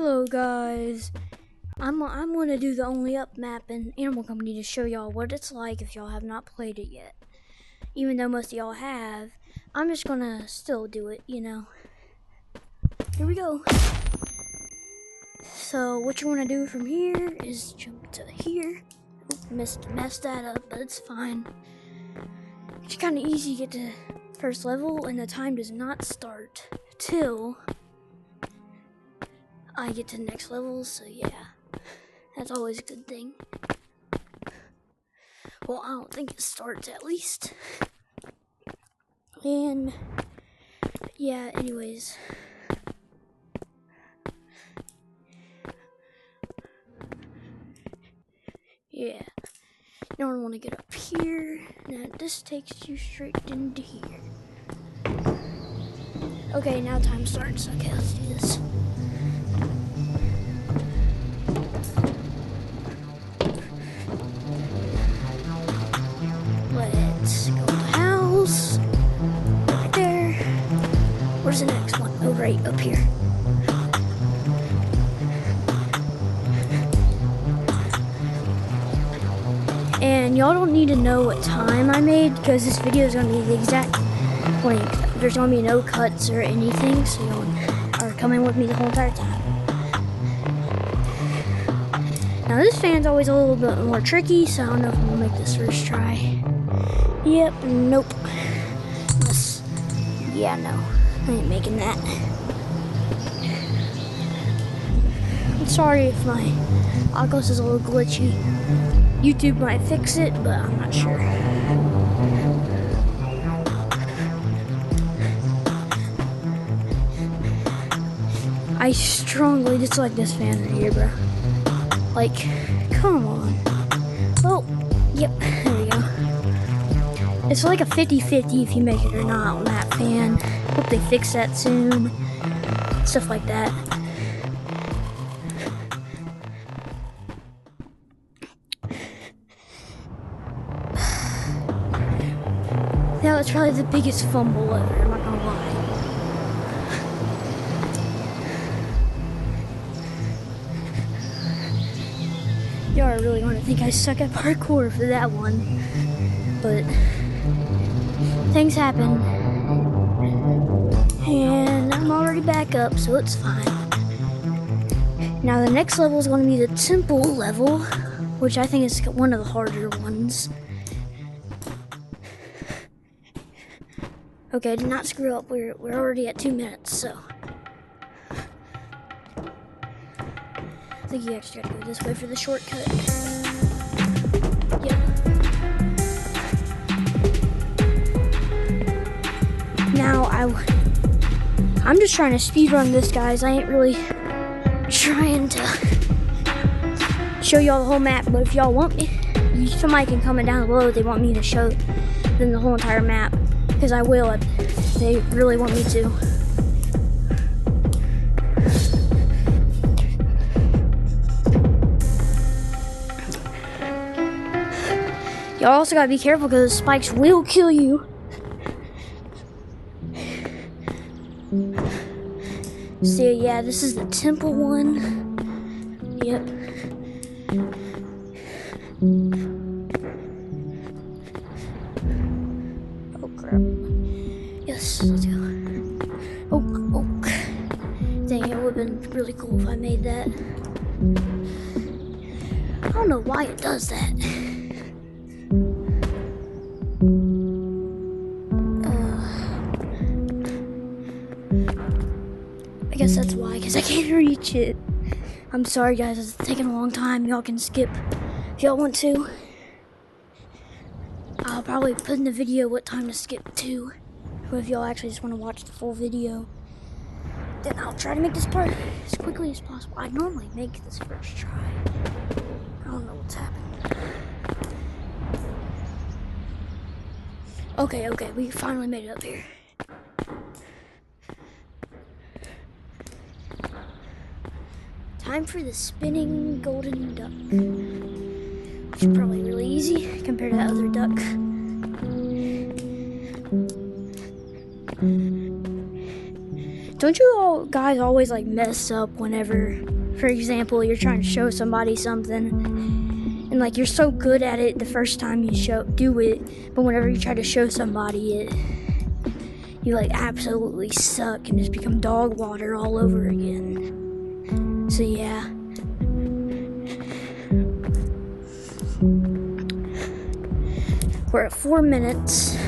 Hello guys, I'm gonna do the Only Up map in Animal Company to show y'all what it's like if y'all have not played it yet. Even though most of y'all have, I'm just gonna still do it, you know. Here we go. So what you wanna do from here is jump to here. Messed that up, but it's fine. It's kinda easy to get to first level, and the time does not start till I get to the next level, so yeah. That's always a good thing. Well, I don't think it starts at least. And yeah, anyways. Yeah. You don't want to get up here. Now this takes you straight into here. Okay, now time starts. Okay, let's do this. Let's go to the house. Right there. Where's the next one? Oh, right up here. And y'all don't need to know what time I made because this video is going to be the exact length. There's going to be no cuts or anything, so y'all are coming with me the whole entire time. Now this fan's always a little bit more tricky, so I don't know if I'm going to make this first try. Yep, nope. Yeah, no. I ain't making that. I'm sorry if my Oculus is a little glitchy. YouTube might fix it, but I'm not sure. I strongly dislike this fan right here, bro. Like, come on. Oh, yep, there we go. It's like a 50-50 if you make it or not on that fan. Hope they fix that soon. Stuff like that. That was probably the biggest fumble ever, I'm not gonna lie. Y'all are really gonna think I suck at parkour for that one. But things happen. And I'm already back up, so it's fine. Now the next level is gonna be the temple level, which I think is one of the harder ones. Okay, I did not screw up. We're already at 2 minutes, so I think you actually gotta go this way for the shortcut. Yep. Now I'm just trying to speedrun this, guys. I ain't really trying to show y'all the whole map, but if y'all want me, somebody can comment down below if they want me to show them the whole entire map. Because I will if they really want me to. Y'all also gotta be careful because the spikes will kill you. So yeah, this is the temple one. Yep. Yes, let's go. Oak. Dang, it would have been really cool if I made that. I don't know why it does that. I guess that's why, because I can't reach it. I'm sorry guys, it's taking a long time. Y'all can skip if y'all want to. I'll probably put in the video what time to skip to. But if y'all actually just want to watch the full video, then I'll try to make this part as quickly as possible. I normally make this first try. I don't know what's happening. Okay, we finally made it up here. Time for the spinning golden duck. Which is probably really easy compared to that other duck. Don't Don't you all guys always like mess up whenever, for example, you're trying to show somebody something and like you're so good at it the first time you do it, but whenever you try to show somebody it, you like absolutely suck and just become dog water all over again. So yeah. We're at 4 minutes.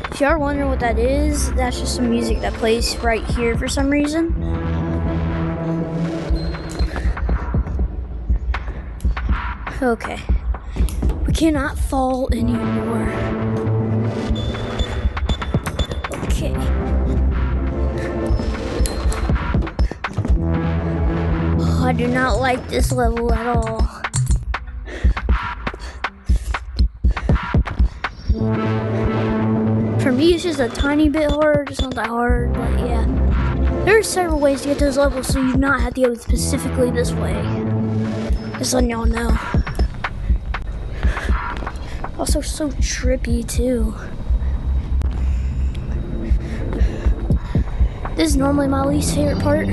If you are wondering what that is, that's just some music that plays right here for some reason. Okay. We cannot fall anymore. Okay. Oh, I do not like this level at all. For me, it's just a tiny bit hard. It's not that hard, but yeah. There are several ways to get to this level, so you do not have to go specifically this way. Just letting y'all know. Also, so trippy, too. This is normally my least favorite part.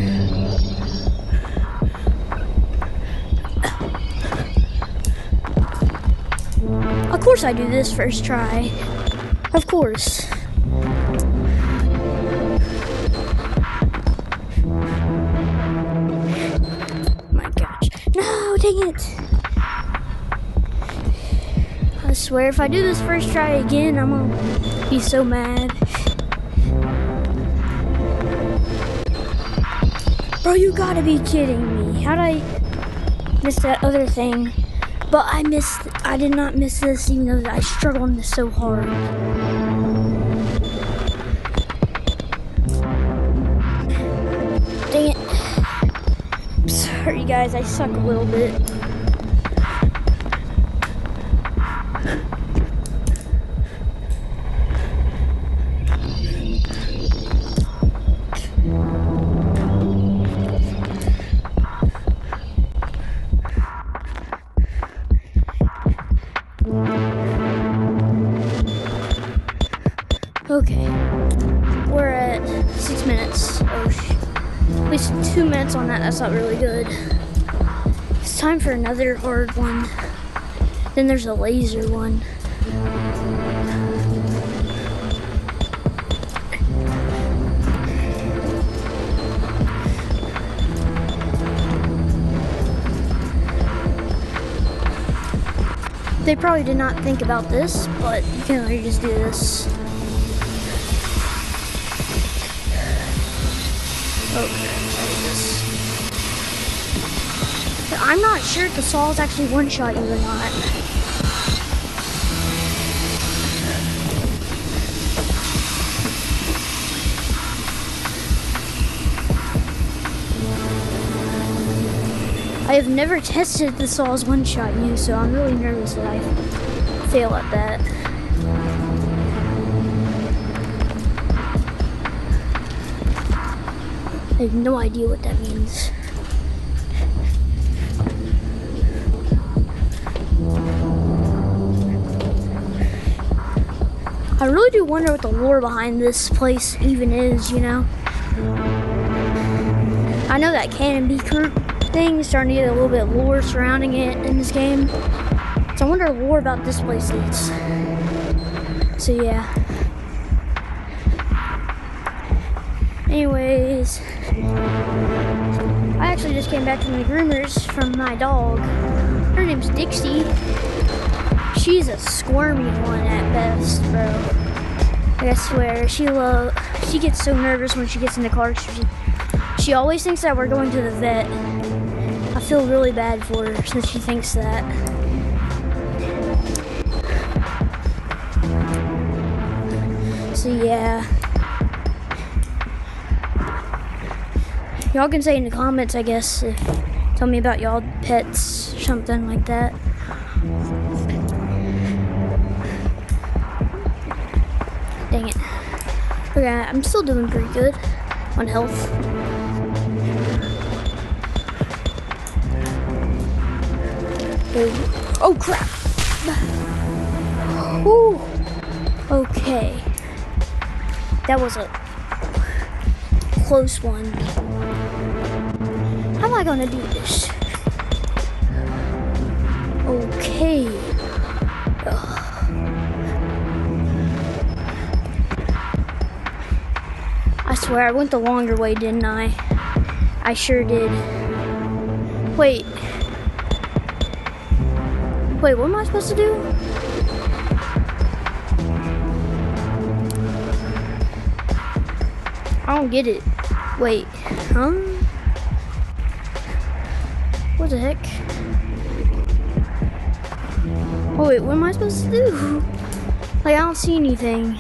Of course I do this first try. Of course. My gosh. No, dang it. I swear if I do this first try again, I'm gonna be so mad. Bro, you gotta be kidding me. How'd I miss that other thing? But I did not miss this even though I struggled on this so hard. Dang it. I'm sorry guys, I suck a little bit. Okay, we're at 6 minutes. Oh, at least 2 minutes on that. That's not really good. It's time for another hard one. Then there's a laser one. They probably did not think about this, but you can literally just do this. Okay, I'm not sure if the saws actually one-shot you or not. I have never tested if the saws one-shot you, so I'm really nervous that I fail at that. I have no idea what that means. I really do wonder what the lore behind this place even is, you know? I know that Cannon Beacon thing is starting to get a little bit of lore surrounding it in this game. So I wonder what lore about this place is. So yeah. Anyways, I actually just came back from the groomers from my dog. Her name's Dixie. She's a squirmy one at best, bro. Like, I swear, she gets so nervous when she gets in the car. She always thinks that we're going to the vet. I feel really bad for her since she thinks that. So yeah. Y'all can say in the comments, I guess, tell me about y'all pets or something like that. Dang it. Okay, I'm still doing pretty good on health. Oh crap! Ooh. Okay. That was a close one. How am I gonna do this? Okay. Ugh. I swear I went the longer way, didn't I? I sure did. Wait. Wait, what am I supposed to do? I don't get it. Wait, huh? What the heck? Oh wait, what am I supposed to do? Like, I don't see anything.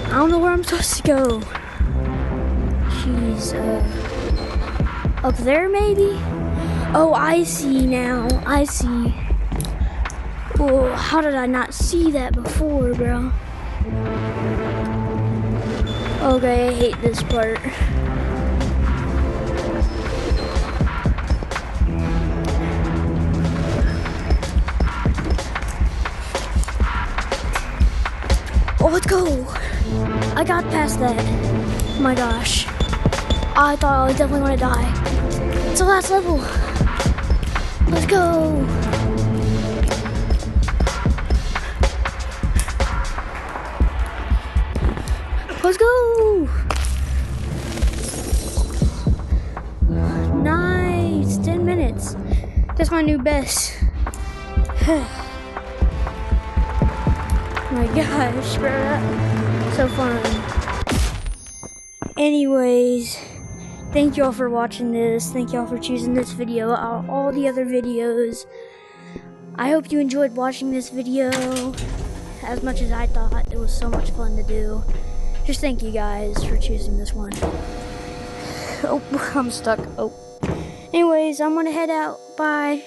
I don't know where I'm supposed to go. Jeez, up there maybe? Oh, I see now. I see. Oh, how did I not see that before, bro? Okay, I hate this part. Oh, let's go. I got past that. Oh my gosh. I thought I was definitely gonna die. It's the last level. Let's go. Let's go. Nice. 10 minutes. That's my new best. My gosh, bro. That's so fun. Anyways, thank y'all for watching this. Thank y'all for choosing this video out of all the other videos. I hope you enjoyed watching this video as much as I thought. It was so much fun to do. Just thank you guys for choosing this one. Oh, I'm stuck. Oh. Anyways, I'm gonna head out. Bye.